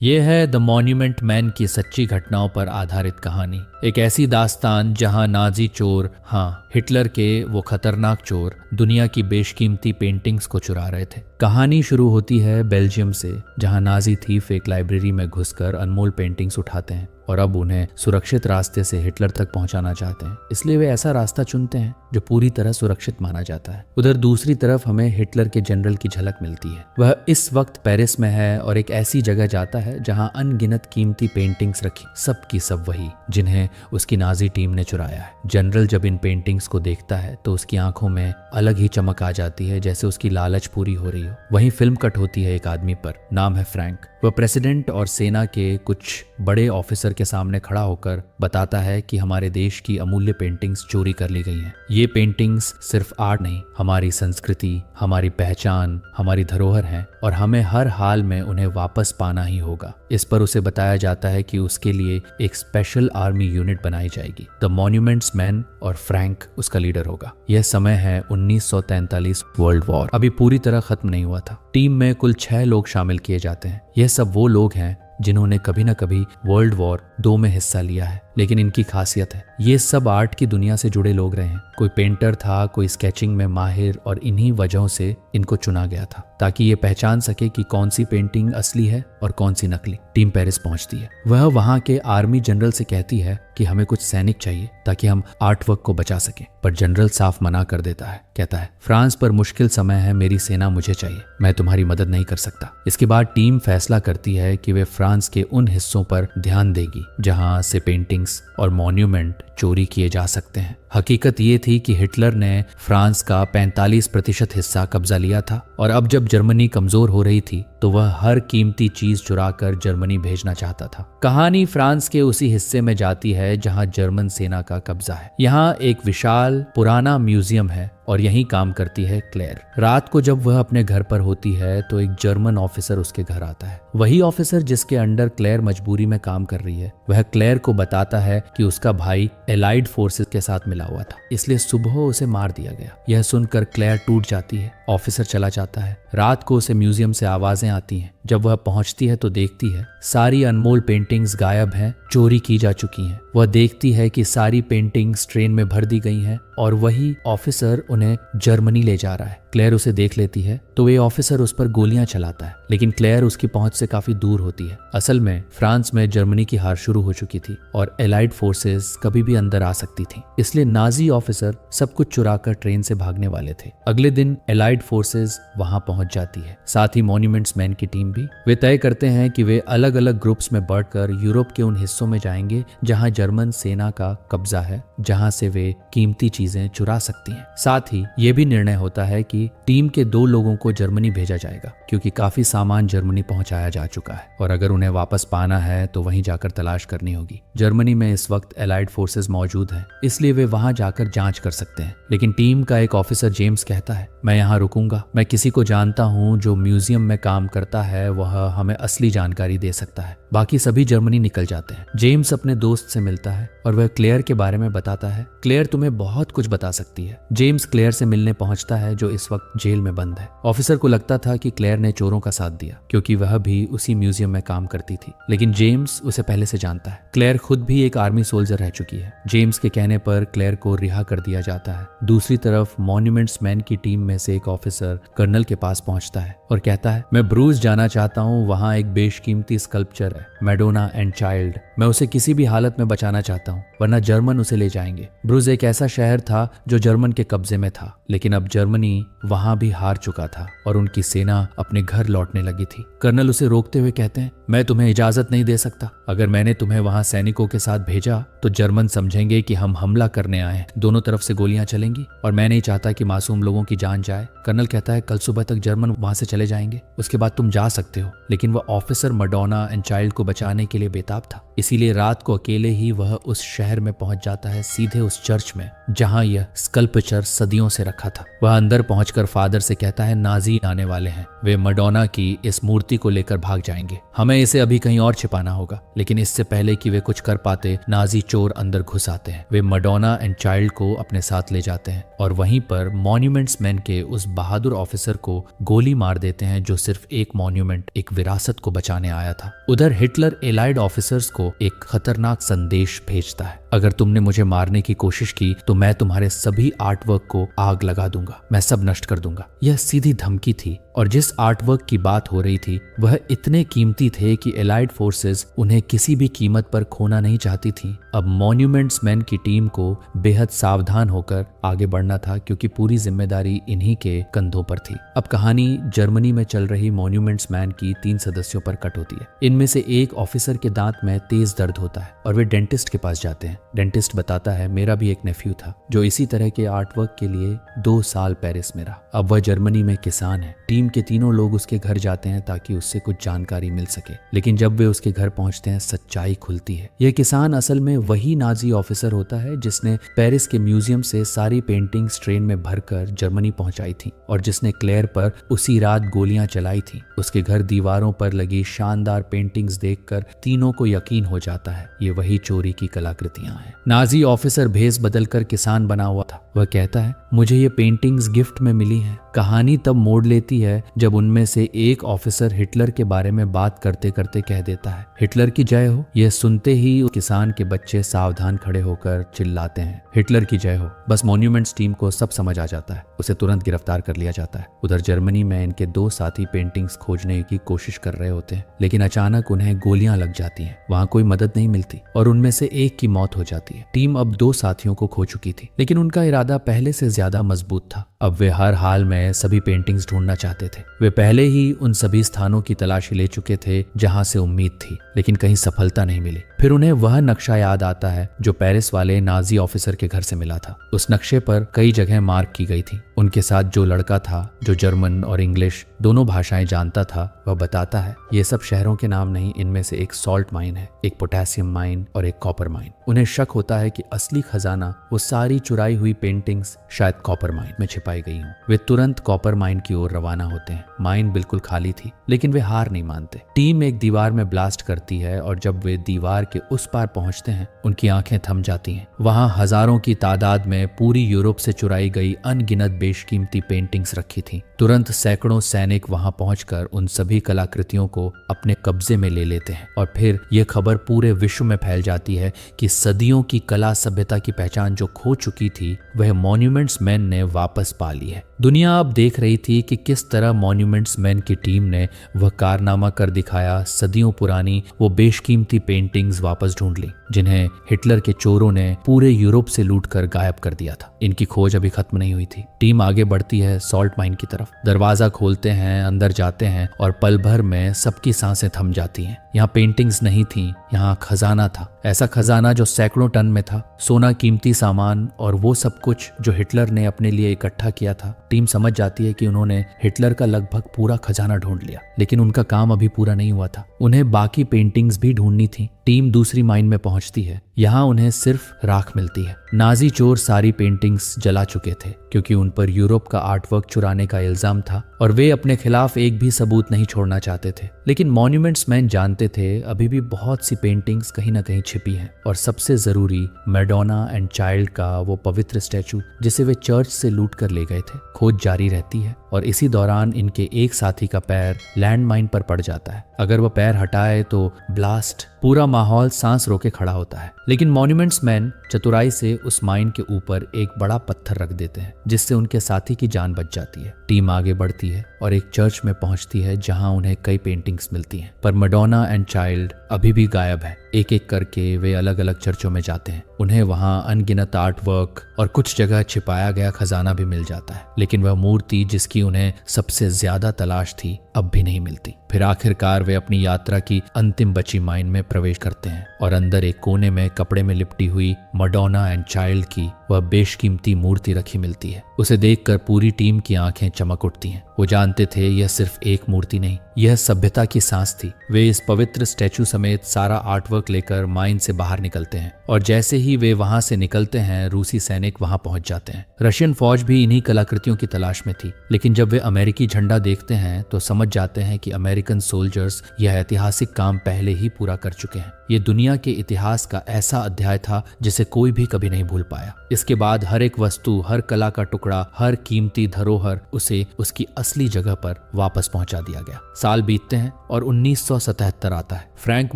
ये है the monument man की सच्ची घटनाओं पर आधारित कहानी। एक ऐसी दास्तान जहां नाजी चोर, हाँ हिटलर के वो खतरनाक चोर, दुनिया की बेशकीमती पेंटिंग्स को चुरा रहे थे। कहानी शुरू होती है बेल्जियम से, जहां नाजी थीफ एक लाइब्रेरी में घुसकर अनमोल पेंटिंग्स उठाते हैं और अब उन्हें सुरक्षित रास्ते से हिटलर तक पहुंचाना चाहते हैं। इसलिए वे ऐसा रास्ता चुनते हैं जो पूरी तरह सुरक्षित माना जाता है। उधर दूसरी तरफ हमें हिटलर के जनरल की झलक मिलती है। वह इस वक्त पेरिस में है और एक ऐसी जगह जाता है जहां अनगिनत कीमती पेंटिंग्स रखी, सब की सब वही जिन्हें उसकी नाजी टीम ने चुराया है। जनरल जब इन पेंटिंग्स को देखता है तो उसकी आंखों में अलग ही चमक आ जाती है, जैसे उसकी लालच पूरी हो रही हो। वहीं फिल्म कट होती है एक आदमी पर, नाम है फ्रैंक। वह प्रेसिडेंट और सेना के कुछ बड़े ऑफिसर के सामने खड़ा होकर बताता है कि हमारे देश की अमूल्य पेंटिंग्स चोरी कर ली गई हैं। ये पेंटिंग्स सिर्फ आर्ट नहीं, हमारी संस्कृति, हमारी पहचान, हमारी धरोहर हैं और हमें हर हाल में उन्हें वापस पाना ही होगा। इस पर उसे बताया जाता है कि उसके लिए एक स्पेशल आर्मी यूनिट बनाई जाएगी। द मॉन्यूमेंट्स मैन और फ्रैंक उसका लीडर होगा। यह समय है 1943। वर्ल्ड वॉर अभी पूरी तरह खत्म नहीं हुआ था। टीम में कुल 6 लोग शामिल किए जाते हैं। यह सब वो लोग हैं जिन्होंने कभी न कभी वर्ल्ड वॉर 2 में हिस्सा लिया है, लेकिन इनकी खासियत है ये सब आर्ट की दुनिया से जुड़े लोग रहे हैं। कोई पेंटर था, कोई स्केचिंग में माहिर, और इन्हीं वजहों से इनको चुना गया था ताकि ये पहचान सके कि कौन सी पेंटिंग असली है और कौन सी नकली। टीम पेरिस पहुंचती है। वह वहां के आर्मी जनरल से कहती है कि हमें कुछ सैनिक चाहिए ताकि हम आर्ट वर्क को बचा सकें, पर जनरल साफ मना कर देता है। कहता है फ्रांस पर मुश्किल समय है, मेरी सेना मुझे चाहिए, मैं तुम्हारी मदद नहीं कर सकता। इसके बाद टीम फैसला करती है कि वे फ्रांस के उन हिस्सों पर ध्यान देगी जहां से पेंटिंग्स और मॉन्यूमेंट चोरी किए जा सकते हैं। हकीकत ये थी कि हिटलर ने फ्रांस का 45% हिस्सा कब्जा लिया था और अब जब जर्मनी कमजोर हो रही थी तो वह हर कीमती चीज चुराकर जर्मनी भेजना चाहता था। कहानी फ्रांस के उसी हिस्से में जाती है जहां जर्मन सेना का कब्जा है। यहाँ एक विशाल पुराना म्यूजियम है और यहीं काम करती है क्लेयर। रात को जब वह अपने घर पर होती है तो एक जर्मन ऑफिसर उसके घर आता है। वही ऑफिसर जिसके अंडर क्लेयर मजबूरी में काम कर रही है। वह क्लेयर को बताता है कि उसका भाई एलाइड फोर्सेस के साथ मिला हुआ था, इसलिए सुबह उसे मार दिया गया। यह सुनकर क्लेयर टूट जाती है। ऑफिसर चला जाता है। रात को उसे म्यूजियम से आवाजें आती हैं। जब वह पहुंचती है तो देखती है सारी अनमोल पेंटिंग्स गायब हैं, चोरी की जा चुकी हैं। वह देखती है कि सारी पेंटिंग्स ट्रेन में भर दी गई हैं और वही ऑफिसर उन्हें जर्मनी ले जा रहा है। क्लेयर उसे देख लेती है तो वे ऑफिसर उस पर गोलियां चलाता है, लेकिन क्लेयर उसकी पहुंच से काफी दूर होती है। असल में फ्रांस में जर्मनी की हार शुरू हो चुकी थी और एलाइड फोर्सेस कभी भी अंदर आ सकती थी, इसलिए नाजी ऑफिसर सब कुछ चुराकर ट्रेन से भागने वाले थे। अगले दिन एलाइड फोर्सेस वहां पहुंच जाती है, साथ ही मॉन्यूमेंट्स मैन की टीम भी। वे तय करते हैं कि वे अलग अलग ग्रुप्स में बढ़कर यूरोप के उन हिस्सों में जाएंगे जहां जर्मन सेना का कब्जा है, जहां से वे कीमती चीजें चुरा सकती हैं। साथ ही ये भी निर्णय होता है कि टीम के 2 लोगों को जर्मनी भेजा जाएगा क्योंकि काफी सामान जर्मनी पहुंचाया जा चुका है और अगर उन्हें वापस पाना है तो वहीं जाकर तलाश करनी होगी। जर्मनी में इस वक्त एलाइड फोर्सेस मौजूद हैं, इसलिए वे वहां जाकर जांच कर सकते हैं। लेकिन टीम का एक ऑफिसर जेम्स कहता है, मैं यहाँ रुकूंगा, मैं किसी को जानता हूँ जो म्यूजियम में काम करता है, वह हमें असली जानकारी दे सकता है। बाकी सभी जर्मनी निकल जाते हैं। जेम्स अपने दोस्त से मिलता है और वह क्लेयर के बारे में बताता है। क्लेयर तुम्हें बहुत कुछ बता सकती है। जेम्स क्लेयर से मिलने पहुंचता है जो इस वक्त जेल में बंद है। ऑफिसर को लगता था कि क्लेयर ने चोरों का साथ दिया क्योंकि वह भी उसी म्यूजियम में काम करती थी, लेकिन जेम्स उसे पहले से जानता है। क्लेयर खुद भी एक आर्मी सोल्जर रह चुकी है। जेम्स के कहने पर क्लेयर को रिहा कर दिया जाता है। दूसरी तरफ मॉन्यूमेंट्स मैन की टीम में से एक ऑफिसर कर्नल के पास पहुंचता है और कहता है, मैं ब्रूस जाना चाहता हूँ, वहाँ एक बेशकीमती स्कल्पचर है, मैडोना एंड चाइल्ड। मैं उसे किसी भी हालत में बचाना चाहता हूँ वरना जर्मन उसे ले जाएंगे। ब्रूस एक ऐसा शहर था जो जर्मन के कब्जे में था, लेकिन अब जर्मनी वहां भी हार चुका था और उनकी सेना अपने घर लौटने लगी थी। कर्नल उसे रोकते हुए कहते हैं, मैं तुम्हें इजाजत नहीं दे सकता। अगर मैंने तुम्हें वहां सैनिकों के साथ भेजा तो जर्मन समझेंगे कि हम हमला करने आए हैं, दोनों तरफ से गोलियां चलेंगी और मैं नहीं चाहता कि मासूम लोगों की जान जाए। कर्नल कहता है, कल सुबह तक जर्मन वहां से चले जाएंगे, उसके बाद तुम जा सकते हो। लेकिन वह ऑफिसर मैडोना एंड चाइल्ड को बचाने के लिए बेताब था, इसीलिए रात को अकेले ही वह उस शहर में पहुंच जाता है, सीधे उस चर्च में जहां यह स्कल्पचर सदियों से रखा था। वह अंदर पहुंचकर पहुंचकर फादर से कहता है नाजी आने वाले हैं, वे मडोना की इस मूर्ति को लेकर भाग जाएंगे, हमें इसे अभी कहीं और छिपाना होगा। लेकिन इससे पहले कि वे कुछ कर पाते नाजी चोर अंदर घुस आते हैं। वे मडोना एंड चाइल्ड को अपने साथ ले जाते हैं और वहीं पर मॉन्यूमेंट्स मैन के उस बहादुर ऑफिसर को गोली मार देते हैं जो सिर्फ एक मॉन्यूमेंट, एक विरासत को बचाने आया था। उधर हिटलर एलाइड ऑफिसर्स को एक खतरनाक संदेश भेजता है, अगर तुमने मुझे मारने की कोशिश की तो मैं तुम्हारे सभी आर्टवर्क को आग लगा दूंगा, मैं सब नष्ट कर दूंगा। यह सीधी धमकी थी और जिस आर्टवर्क की बात हो रही थी वह इतने कीमती थे कि एलाइड फोर्सेस उन्हें किसी भी कीमत पर खोना नहीं चाहती थी। अब मॉन्यूमेंट्स मैन की टीम को बेहद सावधान होकर आगे बढ़ना था क्योंकि पूरी जिम्मेदारी इन्हीं के कंधों पर थी। अब कहानी जर्मनी में चल रही मॉन्यूमेंट्स मैन की 3 सदस्यों पर कट होती है। इनमें से एक ऑफिसर के दांत में तेज दर्द होता है और वे डेंटिस्ट के पास जाते हैं। डेंटिस्ट बताता है मेरा भी एक नेफ्यू था जो इसी तरह के आर्टवर्क के लिए 2 साल पेरिस में रहा। अब वह जर्मनी में किसान है। टीम के तीनों लोग उसके घर जाते हैं ताकि उससे कुछ जानकारी मिल सके, लेकिन जब वे उसके घर पहुंचते हैं सच्चाई खुलती है। यह किसान असल में वही नाजी ऑफिसर होता है जिसने पेरिस के म्यूजियम से सारी पेंटिंग्स ट्रेन में भरकर जर्मनी पहुंचाई थी और जिसने क्लेयर पर उसी रात गोलियां चलाई थी। उसके घर दीवारों पर लगी शानदार पेंटिंग्स देखकर तीनों को यकीन हो जाता है ये वही चोरी की कलाकृतियां हैं। नाजी ऑफिसर भेस बदलकर किसान बना हुआ था। वह कहता है मुझे ये पेंटिंग्स गिफ्ट में मिली हैं। कहानी तब मोड़ लेती है जब उनमें से एक ऑफिसर हिटलर के बारे में बात करते करते कह देता है हिटलर की जय हो। यह सुनते ही किसान के बच्चे सावधान खड़े होकर चिल्लाते हैं हिटलर की जय हो। बस मॉन्यूमेंट्स टीम को सब समझ आ जाता है, उसे तुरंत गिरफ्तार कर लिया जाता है। उधर जर्मनी में इनके 2 साथी पेंटिंग्स खोजने की कोशिश कर रहे होते हैं, लेकिन अचानक उन्हें गोलियां लग जाती हैं। वहां कोई मदद नहीं मिलती और उनमें से एक की मौत हो जाती है। टीम अब 2 साथियों को खो चुकी थी, लेकिन उनका इरादा पहले से ज्यादा मजबूत था। अब वे हर हाल में सभी पेंटिंग्स ढूंढना चाहते थे। वे पहले ही उन सभी स्थानों की तलाशी ले चुके थे जहां से उम्मीद थी, लेकिन कहीं सफलता नहीं मिली। फिर उन्हें वह नक्शा याद आता है जो पेरिस वाले नाजी ऑफिसर के घर से मिला था। उस नक्शे पर कई जगह मार्क की गई थी। उनके साथ जो लड़का था जो जर्मन और इंग्लिश दोनों भाषाएं जानता था, वह बताता है ये सब शहरों के नाम नहीं, इनमें से एक सॉल्ट माइन है, एक पोटेशियम माइन और एक कॉपर माइन। उन्हें शक होता है कि असली खजाना वो सारी चुराई हुई पेंटिंग्स शायद कॉपर माइन में छिपाई गई हूँ। वे तुरंत कॉपर माइन की ओर रवाना होते हैं। माइन बिल्कुल खाली थी, लेकिन वे हार नहीं मानते। टीम एक दीवार में ब्लास्ट करती है और जब वे दीवार के उस पार पहुंचते हैं उनकी आंखें थम जाती हैं। वहां हजारों की तादाद में पूरी यूरोप से चुराई गई अनगिनत बेशकीमती पेंटिंग्स रखी थी। तुरंत सैकड़ों सैनिक वहां पहुंचकर उन सभी कलाकृतियों को अपने कब्जे में ले लेते हैं और फिर यह खबर पूरे विश्व में फैल जाती है कि सदियों की कला सभ्यता की पहचान जो खो चुकी थी वह मॉन्यूमेंट्स मैन ने वापस पा ली है। दुनिया अब देख रही थी कि किस तरह मॉन्यूमेंट्स मैन की टीम ने वह कारनामा कर दिखाया। सदियों पुरानी वो बेशकीमती पेंटिंग्स वापस ढूंढ ली जिन्हें हिटलर के चोरों ने पूरे यूरोप से लूटकर गायब कर दिया था। इनकी खोज अभी खत्म नहीं हुई थी। टीम आगे बढ़ती है सॉल्ट माइन की तरफ। दरवाजा खोलते हैं, अंदर जाते हैं और पल भर में सबकी सांसें थम जाती हैं। यहाँ पेंटिंग्स नहीं थी, यहाँ खजाना था। ऐसा खजाना जो सैकड़ों टन में था, सोना, कीमती सामान और वो सब कुछ जो हिटलर ने अपने लिए इकट्ठा किया था। टीम समझ जाती है कि उन्होंने हिटलर का लगभग पूरा खजाना ढूंढ लिया, लेकिन उनका काम अभी पूरा नहीं हुआ था। उन्हें बाकी पेंटिंग्स भी ढूंढनी थी। टीम दूसरी माइन में पहुंचती है। यहाँ उन्हें सिर्फ राख मिलती है। नाजी चोर सारी पेंटिंग्स जला चुके थे क्योंकि उन पर यूरोप का आर्टवर्क चुराने का इल्जाम था और वे अपने खिलाफ एक भी सबूत नहीं छोड़ना चाहते थे। लेकिन मॉन्यूमेंट्स मैन जानते थे अभी भी बहुत सी पेंटिंग्स कहीं ना कहीं छिपी हैं और सबसे जरूरी मैडोना एंड चाइल्ड का वो पवित्र स्टैचू जिसे वे चर्च से लूट कर ले गए थे। खोज जारी रहती है और इसी दौरान इनके एक साथी का पैर लैंडमाइन पर पड़ जाता है। अगर वह पैर हटाए तो ब्लास्ट, पूरा माहौल सांस रोके खड़ा होता है। लेकिन मॉन्यूमेंट्स मैन चतुराई से उस माइन के ऊपर एक बड़ा पत्थर रख देते हैं जिससे उनके साथी की जान बच जाती है। टीम आगे बढ़ती है और एक चर्च में पहुंचती है जहां उन्हें कई पेंटिंग्स मिलती हैं, पर मैडोना एंड चाइल्ड अभी भी गायब है। एक एक करके वे अलग अलग चर्चों में जाते हैं। उन्हें वहां अनगिनत आर्ट वर्क और कुछ जगह छिपाया गया खजाना भी मिल जाता है, लेकिन वह मूर्ति जिसकी उन्हें सबसे ज्यादा तलाश थी अब भी नहीं मिलती। फिर आखिरकार वे अपनी यात्रा की अंतिम बची माइन में प्रवेश करते हैं और अंदर एक कोने में कपड़े में लिपटी हुई मैडोना एंड चाइल्ड की वह बेशकीमती मूर्ति रखी मिलती है। उसे देखकर पूरी टीम की आंखें चमक उठती हैं। वो जानते थे यह सिर्फ एक मूर्ति नहीं, यह सभ्यता की सांस थी। वे इस पवित्र स्टैचू समेत सारा आर्टवर्क लेकर माइन से बाहर निकलते हैं और जैसे ही वे वहां से निकलते हैं रूसी सैनिक वहां पहुंच जाते हैं। रशियन फौज भी इन्हीं कलाकृतियों की तलाश में थी, लेकिन जब वे अमेरिकी झंडा देखते हैं तो समझ जाते हैं कि अमेरिकन सोल्जर्स यह ऐतिहासिक काम पहले ही पूरा कर चुके हैं। ये दुनिया के इतिहास का ऐसा अध्याय था जिसे कोई भी कभी नहीं भूल पाया। इसके बाद हर एक वस्तु, हर कला का टुकड़ा, हर कीमती धरोहर उसे उसकी असली जगह पर वापस पहुंचा दिया गया। साल बीतते हैं और 1977 आता है। फ्रैंक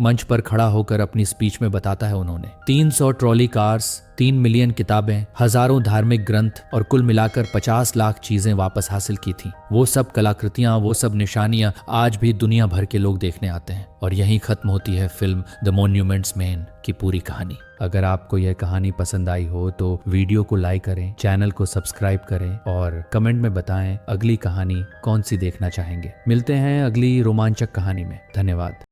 मंच पर खड़ा होकर अपनी स्पीच में बताता है उन्होंने 300 ट्रॉली कार्स, 3 मिलियन किताबें, हजारों धार्मिक ग्रंथ और कुल मिलाकर 50 लाख चीजें वापस हासिल की थी। वो सब कलाकृतियां, वो सब निशानियां आज भी दुनिया भर के लोग देखने आते हैं। और यहीं खत्म होती है फिल्म द मॉन्यूमेंट्स मैन की पूरी कहानी। अगर आपको यह कहानी पसंद आई हो तो वीडियो को लाइक करें, चैनल को सब्सक्राइब करें और कमेंट में बताएं अगली कहानी कौन सी देखना चाहेंगे। मिलते हैं अगली रोमांचक कहानी में। धन्यवाद।